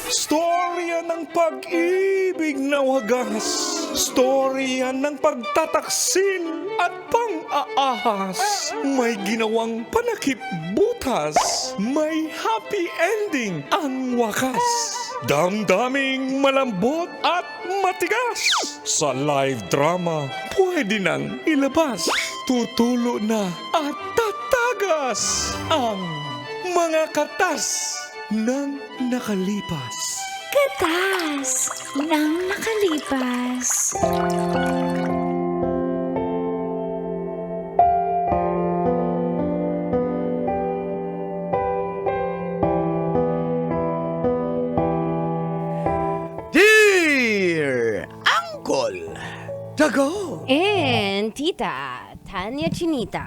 Storya ng pag-ibig na wagas. Storya ng pagtataksil at pang-aahas. May ginawang panakip butas. May happy ending ang wakas. Damdaming malambot at matigas. Sa live drama, pwede nang ilabas. Tutulo na at tatagas ang mga katas ng nakalipas. Katas ng nakalipas. Dear Uncle Dago! And Tita Tanya Chinita.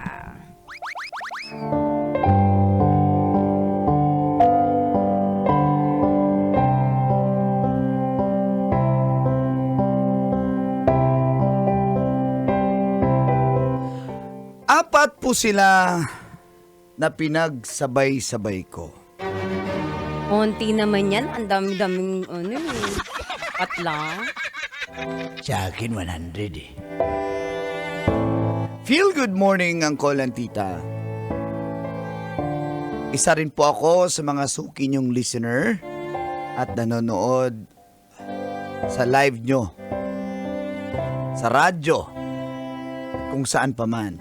Apat po sila na pinagsabay-sabay ko. Konti naman yan. Ang dami-daming patla. Sa akin, 100 eh. Feel good morning, Uncle and Tita. Isa rin po ako sa mga suki niyong listener at nanonood sa live nyo, sa radyo, kung saan pa man.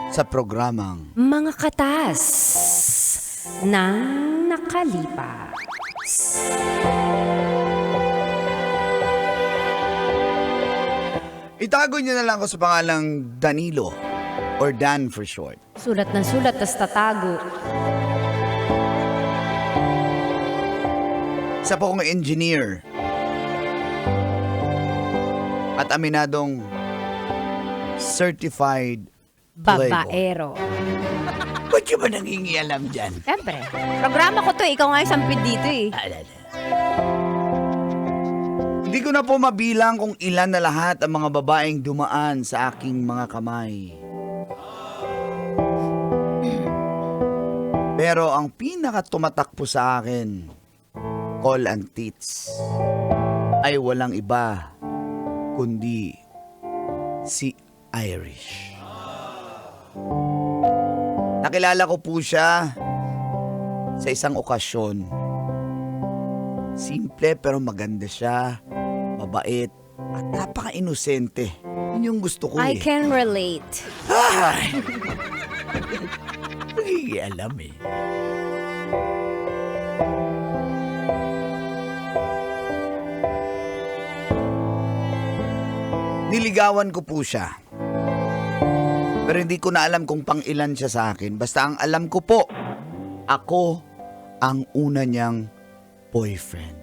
Sa programang Mga katas ng nakalipas. itago niyo na lang ako sa pangalang Danilo or Dan for short. Sulat ng sulat, tas tatago. Isa po akong engineer at aminadong certified playboy. Babaero. Ba't ka ba nangingialam dyan? Siyempre. Programa ko to eh. Ikaw nga yung sampid dito eh. Hindi ko na po mabilang kung ilan na lahat ang mga babaeng dumaan sa aking mga kamay. Pero ang pinaka-tumatak po sa akin, call and tits, ay walang iba kundi si Irish. Nakilala ko po siya sa isang okasyon. Simple pero maganda siya, mabait, at napaka-inosente. Yun yung gusto ko I eh. can relate. Ay! Nagigialam eh. Niligawan ko po siya. Pero hindi ko na alam kung pang ilan siya sa akin. Basta ang alam ko po, ako ang una niyang boyfriend.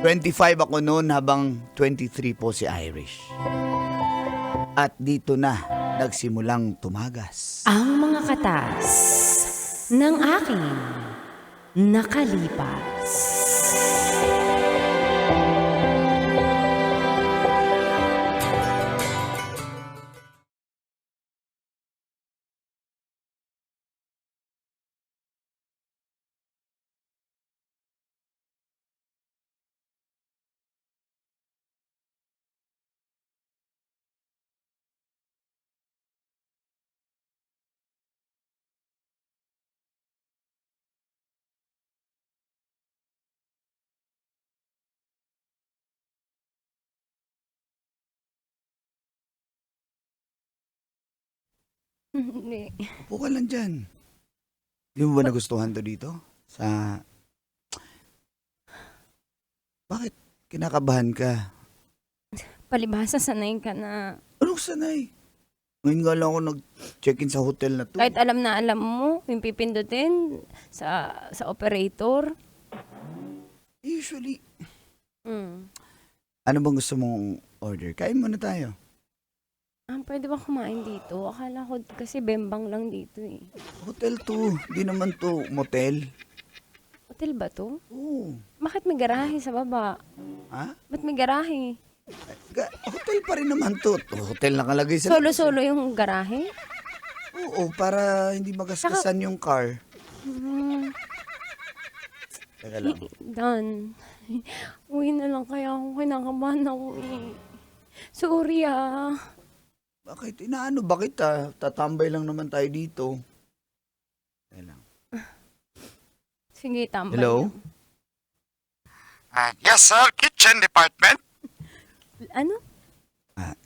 25 ako noon habang 23 po si Irish. At dito na nagsimulang tumagas. Ang mga katas ng aking nakalipas. Hindi. Upo ka lang dyan. Di mo ba nagustuhan to dito? Bakit kinakabahan ka? Palibhasa, sanay ka na. Anong sanay? Ngayon nga lang ako nag-check-in sa hotel na to. Kahit alam na alam mo, yung pipindutin sa operator. Usually, Mm. ano bang gusto mong order? Kain muna tayo. Pwede ba kumain dito? Akala ko kasi bembang lang dito eh. Hotel to. Di naman to motel. Hotel ba to? Oo. Bakit may garahe sa baba? Ha? Ba't may garahe? Hotel pa rin naman to. Hotel nakalagay sa... Solo-solo yung garahe? Oo, para hindi magaskasan yung car. Mm, Teka lang. Dan, uwi na lang kaya ako. Kinakabahan ako eh. Sorry ah. Bakit? Inaano ba kita? Tatambay lang naman tayo dito. Teka lang. Sige, tambay Hello? lang. Yes, sir. Kitchen department. Ano?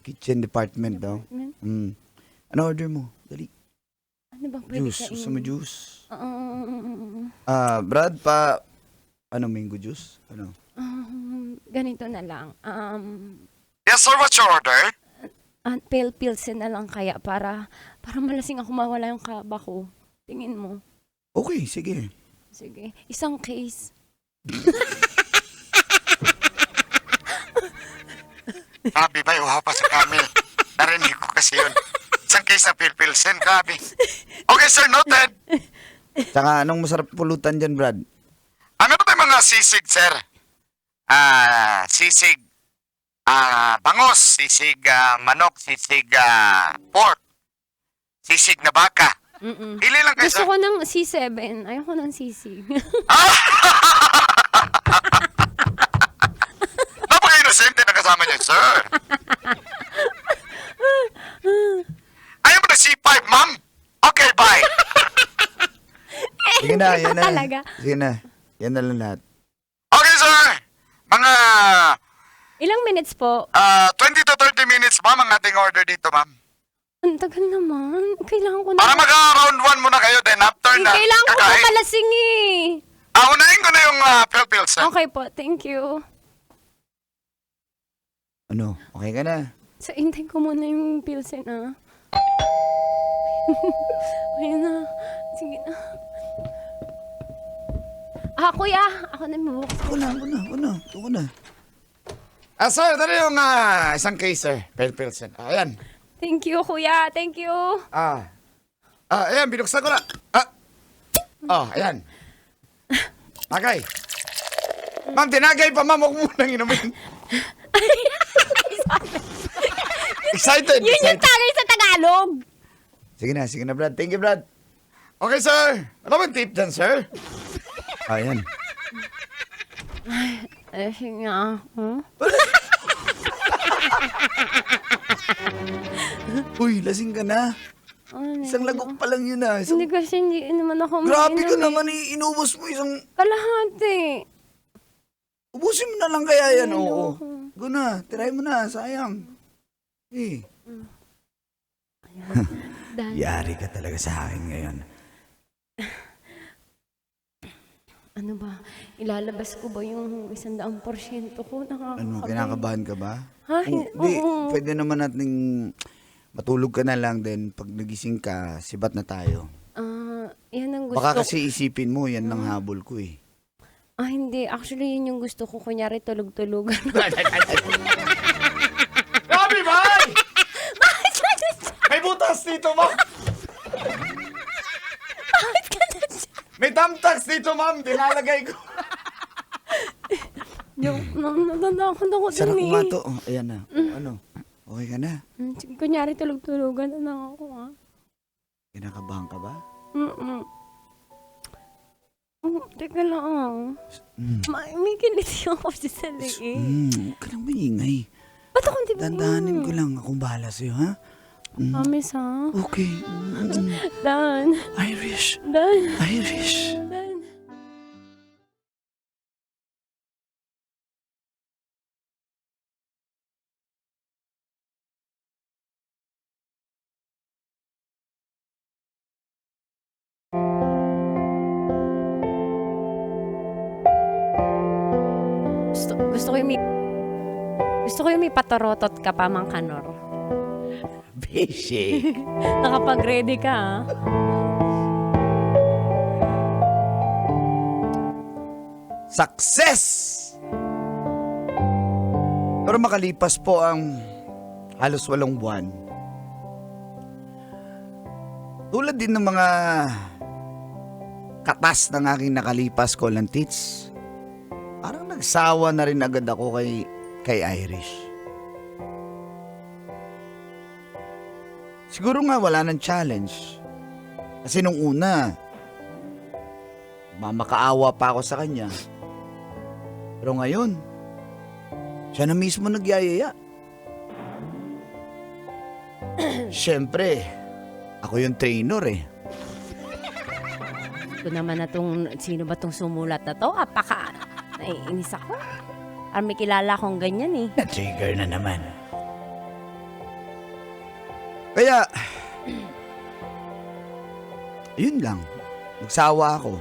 Kitchen department daw. Ano order mo? Dali. Ano bang pwede Juice. kainin? Gusto mo juice? Uh, Brad, pa... Ano, mango juice? Ano? ganito na lang. Yes, sir. What's your order? Pale pilsen na lang kaya para malasing ako mawala yung kaba ko. Tingin mo. Okay, sige. Sige. Isang case. Grabe ba? Uhaw pa sa kami. Narinig ko kasi yun. Isang case ng Pilsen. Grabe. Okay, sir. Noted. Tsaka, anong masarap pulutan dyan, Brad? Ano ba tayo mga sisig, sir? Sisig bangus, sisig manok, sisig pork, sisig na baka. Pili lang kayo, Gusto sir. ko ng C7. Ayoko ng sisig. Napaka-inosente na kasama niyo, sir. Ayaw mo na C5, ma'am? Okay, bye. Sige na, yan na. Talaga. Sige na. Yan na lang lahat. Okay, sir. Mga Ilang minutes po? 20 to 30 minutes, ma'am, ang ating order dito, ma'am. Ang tagal naman. Kailangan ko na. Para mag-round 1 muna kayo, then after na, Kailangan ko na kakain. malasing eh. Unahin ko na yung Pilsen. Okay po. Thank you. Ano? Okay ka na? So, intay ko muna yung pilsen ah. Ayun na. Sige na. Kuya. Ako na mabuksan. Ako na. Sir, dali yung isang case, sir. Pilsen. Ayan. Thank you, kuya. Thank you. Ayan, binuksan ko na. Ayan. Okay. Ma'am, tinagay pa, ma'am. Huwag mo nang inumin. Excited. Yun yung tagay sa Tagalog. Sige na, Brad. Thank you, Brad. Okay, sir. Ano ba tip dyan, sir? Ayan. Sige nga. Uy, lasing ka na. Ano Isang yun? lagok pa lang yun ah. Hindi kasi hindi naman ako Grabe ka mainom eh. naman, inubos mo isang... Kalahati. Ubusin mo na lang kaya yan, Ay, oo. ayoko. Go na, try mo na, sayang. Dan, Yari ka talaga sa akin ngayon. ano ba? Ilalabas ko ba yung 100% ko? Nakakakabahan. Ano, kinakabahan ka ba? Ha? Hindi, Oo. pwede naman nating matulog ka na lang, then pag nagising ka, sibat na tayo. Yan ang gusto Baka ko. kasi isipin mo, yan lang habol ko eh. Hindi. Actually, yun yung gusto ko. Kunyari, tulog-tulugan. Grabe, May! May butas dito, ma'am! May thumbtacks dito, ma'am. Dinalagay ko. Yung, natandaan ako Sarap dun eh. nga to. Oh, ayan na. Ano? Okay ka na? Kunyari, tulog-tulugan na lang ako ah. Kinakabahan ka ba? Teka lang. May kiliti ako sa liig. Huwag ka nang maingay. Ba't ako hindi Dandahanin ko lang. Akong bahala sa'yo, ha? Promise ha? Okay. Dan. Irish. Dan. Irish. Dan. Gusto ko yung may patorotot ka pa, Mang Kanor. Beshi. Nakapag-ready ka, ha? Success! Pero makalipas po ang halos 8 buwan. Tulad din ng mga katas ng aking nakalipas ko ng tits, parang nagsawa na rin agad ako kay Irish. Siguro nga wala ng challenge. Kasi nung una, mamakaawa pa ako sa kanya. Pero ngayon, siya na mismo nagyayaya. Siyempre, ako yung trainer eh. Ito naman na sino ba tong sumulat na to? Naiinis ako. May kilala akong ganyan eh. Na-trigger na naman. Kaya, yun lang. Nagsawa ako.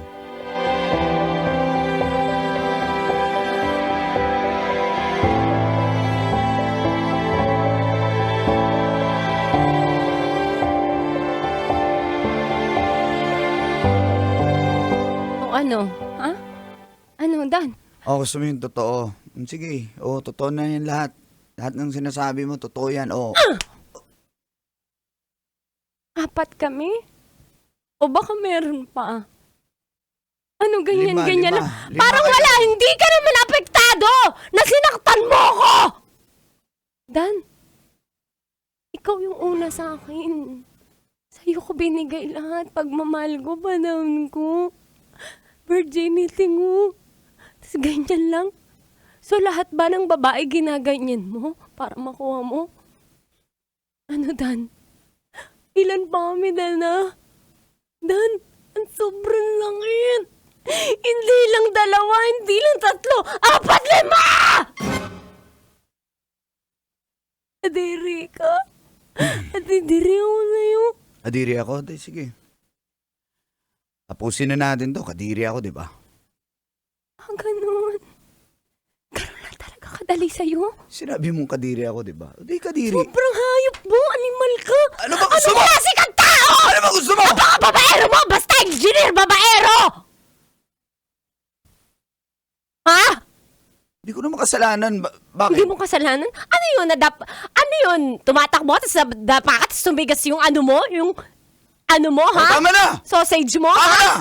O ano? Ha? Ano, Dan? Gusto mo yung totoo. Sige, totoo na yan lahat. Lahat ng sinasabi mo, totoo yan. Apat kami? O baka meron pa? Ano ganyan Lima lang? kayo. Parang wala, hindi ka naman apektado na sinaktan mo ko! Dan, ikaw yung una sa akin. Sa'yo ko binigay lahat. Pagmamahal ko, panahon ko. Virginity mo. Tapos ganyan lang. So lahat ba ng babae ginaganyan mo para makuha mo? Ano, Dan? Ilan pa kami, Dan, ha? Dan, ang sobrang langit. Hindi lang 2, hindi lang 3, 4, 5! Adiri ka? Adiri ako sa'yo. Kadiri ako? Sige. Tapusin na natin to. Kadiri ako, di ba? Ganun. Ganun lang talaga kadali sa'yo? Sinabi mong kadiri ako, di ba? Di kadiri. Sobrang hayop mo, animal ka. Ano ba gusto mo? Ano klase kang tao? Ano ba gusto mo? Babaero mo, basta engineer, babaero! Ha? Hindi ko naman kasalanan. Bakit? Hindi mo kasalanan? Ano yun? Ano yun? Tumatakbo, tapos dapakat, tapos tumigas yung ano mo? Yung ano mo, ha? Tama na! Sausage mo, Tama ha? na!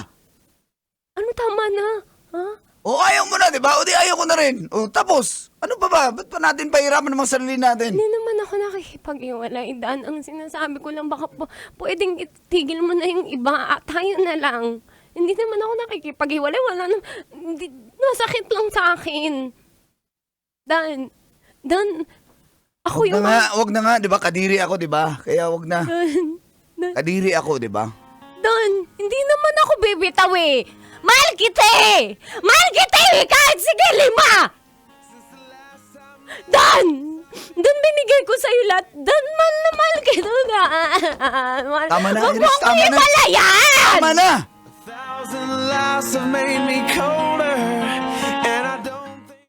Ano tama na? Ha? Ayaw mo na, di ba? Di ayaw ko na rin. Tapos, ano pa ba? Ba't pa natin pahirapan ng mga sarili natin? Hindi naman ako nakikipag-iwalay, Dan. Ang sinasabi ko lang, baka pwedeng itigil mo na yung iba. Tayo na lang. Hindi naman ako nakikipag-iwalay. Wala na, nasakit lang sa akin. Dan, ako Wag yung... na nga, wag na nga, di ba? Kadiri ako, di ba? Kaya wag na. Dan, Kadiri ako, di ba? Dan, hindi naman ako bibitaw eh. Mahal kita eh! Mahal kita eh! Kahit sige 5! Dan! Dan binigay ko sa'yo lahat. Dan, mahal na mahal kita. Tama na, Wag mo Iris, akong tama na. ipalayan! Tama na! Thousand lies have made me colder, and I don't think.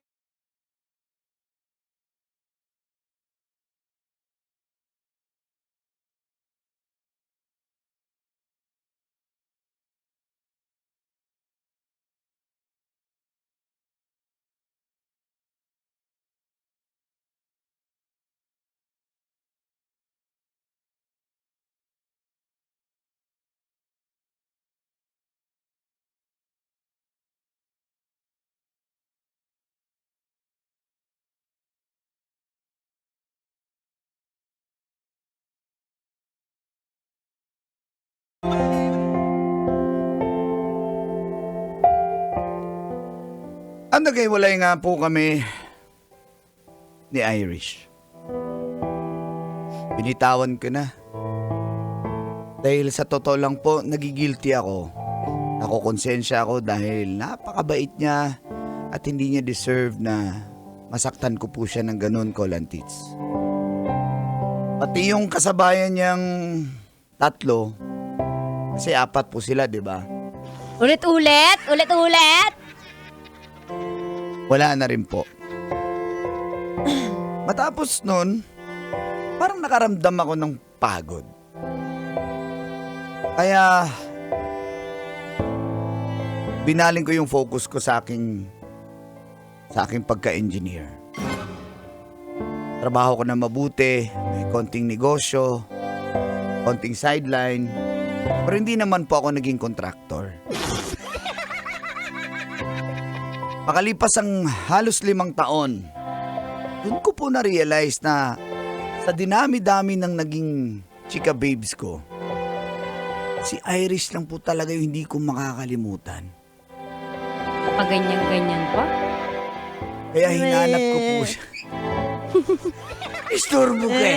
Naghiwalay nga po kami ni Irish. Binitawan ko na. Dahil sa totoo lang po, nagigilty ako. Nakokonsensya ako dahil napakabait niya at hindi niya deserve na masaktan ko po siya ng ganun, Colantits. Pati yung kasabayan niyang 3, kasi 4 po sila, di ba? Ulit-ulit! Wala na rin po. Matapos nun, parang nakaramdam ako ng pagod. Kaya, binaling ko yung focus ko sa aking pagka-engineer. Trabaho ko na mabuti, may konting negosyo, konting sideline, pero hindi naman po ako naging contractor. Makalipas ang halos 5 taon, doon ko po na-realize na sa dinami-dami ng naging chika babes ko, Si Iris lang po talaga yung hindi ko makakalimutan. Pag ganyan-ganyan pa? Kaya hinanap ko po siya. Istorbo ka.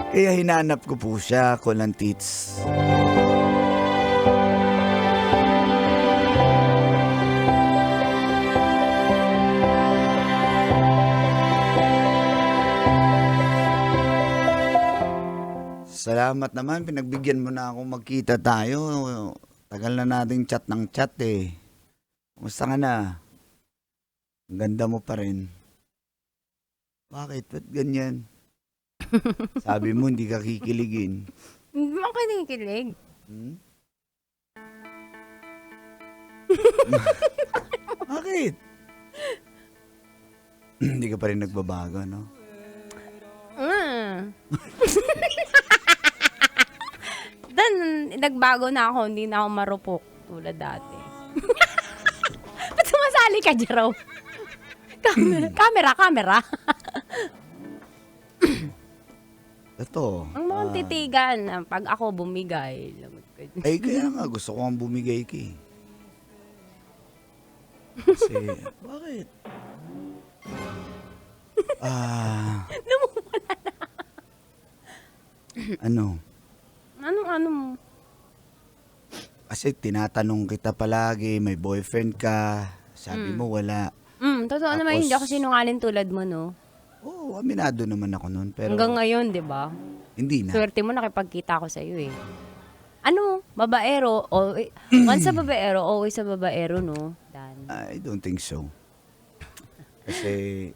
Kaya hinanap ko po siya, Kolantits. Salamat naman, pinagbigyan mo na akong magkita tayo. Tagal na nating chat ng chat eh. Kumusta ka na? Ang ganda mo pa rin. Bakit? Ba't ganyan? Sabi mo, hindi ka kikiligin. Hindi mo kinikilig. Hmm? Bakit? Hindi ka pa rin nagbabago, no? Dan, nagbago na ako. Hindi na ako marupok tulad dati. Ba't sumasali ka, Jero? Camera. Ito. Ang mga titigan, pag ako bumigay. Ay, kaya nga, gusto ko ang bumigay ki. Kasi, bakit? Ano? Ano mo? Kasi tinatanong kita palagi, may boyfriend ka, sabi mo wala. Totoo Tapos- naman, hindi ako sinungaling tulad mo, no? Oo, aminado naman ako nun, pero Hanggang ngayon, di ba? hindi na. Swerte mo, nakipagkita ako sa'yo, eh. Ano? Babaero? Once sa babaero, always sa babaero, no? Dan. I don't think so. Kasi,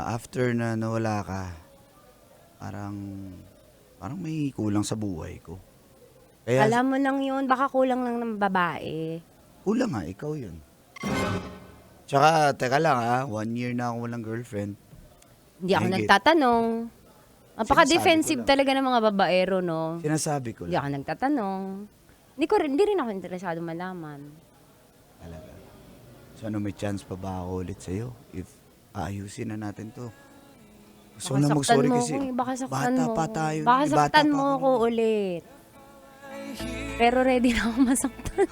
after na nawala ka, parang may kulang sa buhay ko. Kaya, Alam mo lang yun, baka kulang lang ng babae. kulang nga, ikaw yun. Tsaka, teka lang 1 year na ako walang girlfriend. Hindi ako Higit. nagtatanong. Napaka-defensive Sinasabi ko lang. talaga ng mga babaero, no? Sinasabi ko Hindi lang ako nagtatanong. Hindi rin ako interesado malaman. talaga. So, ano, may chance pa ba ako ulit sa'yo? If aayusin na natin to. Gusto ko na mag-sorry kasi Baka saktan bata mo pa ko. tayo. Baka Bata saktan pa mo ako. ko ulit. Pero ready na ako masaktan.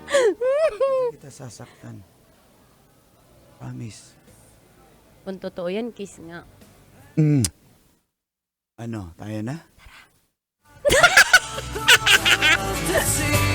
Hindi kita sasaktan. Promise. Kung totoo yan, kiss nga. Ano, tayo na? to see